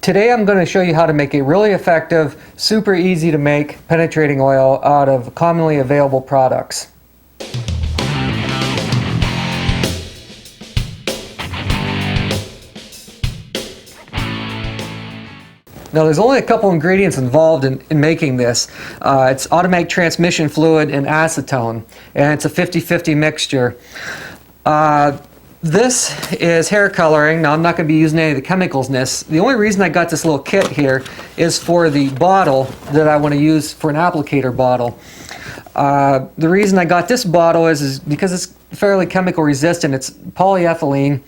Today I'm going to show you how to make a really effective, super easy to make penetrating oil out of commonly available products. Now there's only a couple ingredients involved in making this. It's automatic transmission fluid and acetone, and it's a 50-50 mixture. This is hair coloring. Now I'm not going to be using any of the chemicals in this. The only reason I got this little kit here is for the bottle that I want to use for an applicator bottle. The reason I got this bottle is because it's fairly chemical resistant. It's polyethylene,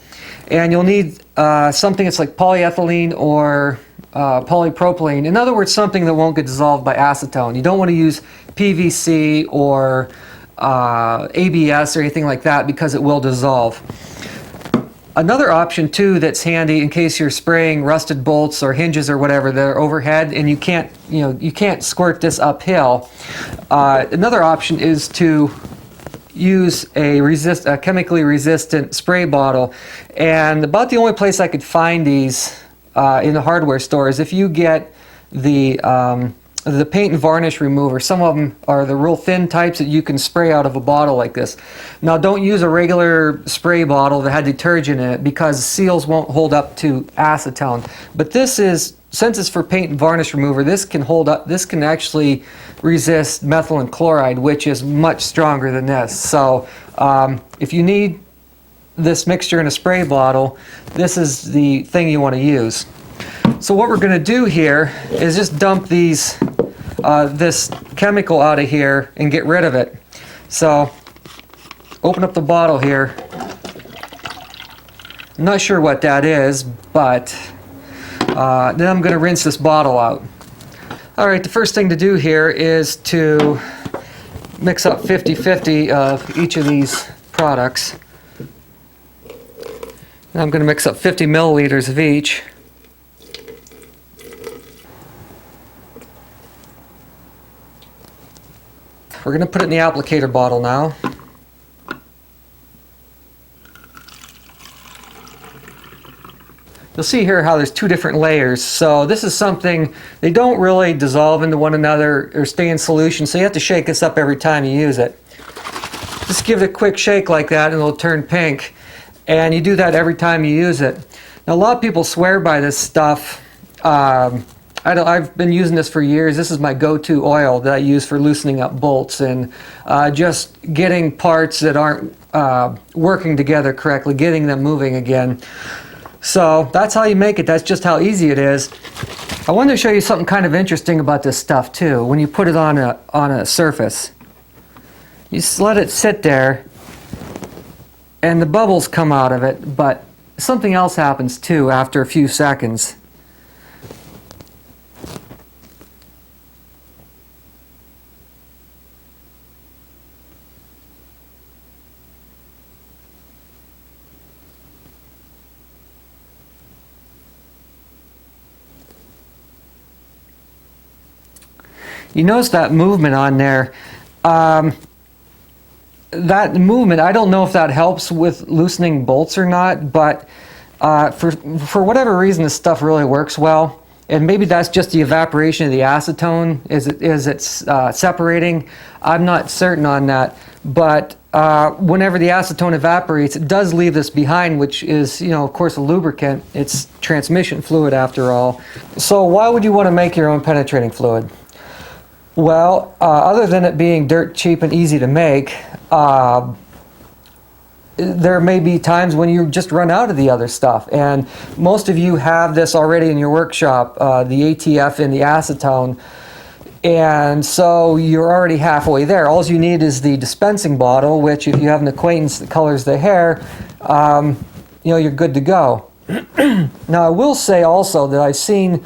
and you'll need something that's like polyethylene or polypropylene. In other words, something that won't get dissolved by acetone. You don't want to use PVC or ABS or anything like that because it will dissolve. Another option too that's handy in case you're spraying rusted bolts or hinges or whatever that are overhead and you can't squirt this uphill. Another option is to use a chemically resistant spray bottle, and about the only place I could find these in the hardware store is if you get the paint and varnish remover. Some of them are the real thin types that you can spray out of a bottle like this. Now don't use a regular spray bottle that had detergent in it because seals won't hold up to acetone. But this is, since it's for paint and varnish remover, this can hold up, this can actually resist methylene chloride, which is much stronger than this. So if you need this mixture in a spray bottle, this is the thing you want to use. So what we're going to do here is just dump this chemical out of here and get rid of it. So open up the bottle here. I'm not sure what that is, but then I'm going to rinse this bottle out. Alright, the first thing to do here is to mix up 50-50 of each of these products. And I'm going to mix up 50 milliliters of each. We're going to put it in the applicator bottle now. You'll see here how there's two different layers. So this is something, they don't really dissolve into one another or stay in solution, so you have to shake this up every time you use it. Just give it a quick shake like that and it'll turn pink. And you do that every time you use it. Now a lot of people swear by this stuff. I've been using this for years. This is my go-to oil that I use for loosening up bolts and just getting parts that aren't working together correctly, getting them moving again. So that's how you make it. That's just how easy it is. I wanted to show you something kind of interesting about this stuff too. When you put it on a surface, you just let it sit there and the bubbles come out of it, but something else happens too after a few seconds. You notice that movement on there. That movement, I don't know if that helps with loosening bolts or not, but for whatever reason this stuff really works well. And maybe that's just the evaporation of the acetone as it's separating. I'm not certain on that. But whenever the acetone evaporates, it does leave this behind, which is, of course, a lubricant. It's transmission fluid after all. So why would you want to make your own penetrating fluid? Well, other than it being dirt cheap and easy to make, there may be times when you just run out of the other stuff. And most of you have this already in your workshop, the ATF and the acetone. And so you're already halfway there. All you need is the dispensing bottle, which if you have an acquaintance that colors the hair, you're good to go. Now I will say also that I've seen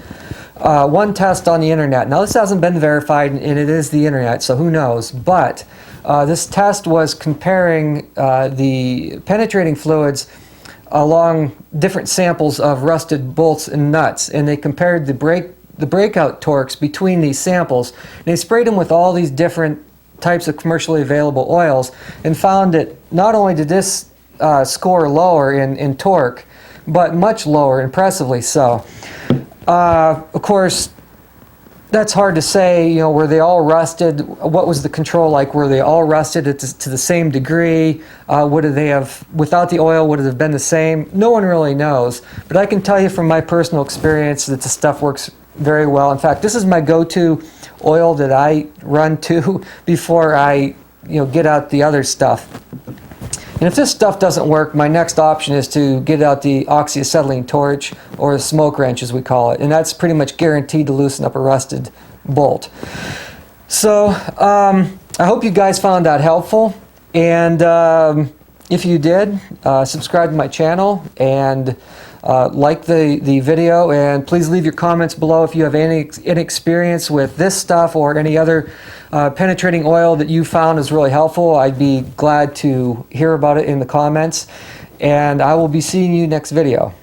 one test on the internet. Now this hasn't been verified and it is the internet, so who knows, but this test was comparing the penetrating fluids along different samples of rusted bolts and nuts, and they compared the breakout torques between these samples. And they sprayed them with all these different types of commercially available oils and found that not only did this score lower in torque, but much lower, impressively so. Of course, that's hard to say. You know, were they all rusted? What was the control like? Were they all rusted to the same degree? Would they have, without the oil, would it have been the same? No one really knows. But I can tell you from my personal experience that the stuff works very well. In fact, this is my go-to oil that I run to before I, get out the other stuff. And if this stuff doesn't work, my next option is to get out the oxyacetylene torch, or the smoke wrench as we call it. And that's pretty much guaranteed to loosen up a rusted bolt. So I hope you guys found that helpful. And if you did, subscribe to my channel and like the video. And please leave your comments below if you have any experience with this stuff or any other penetrating oil that you found is really helpful. I'd be glad to hear about it in the comments. And I will be seeing you next video.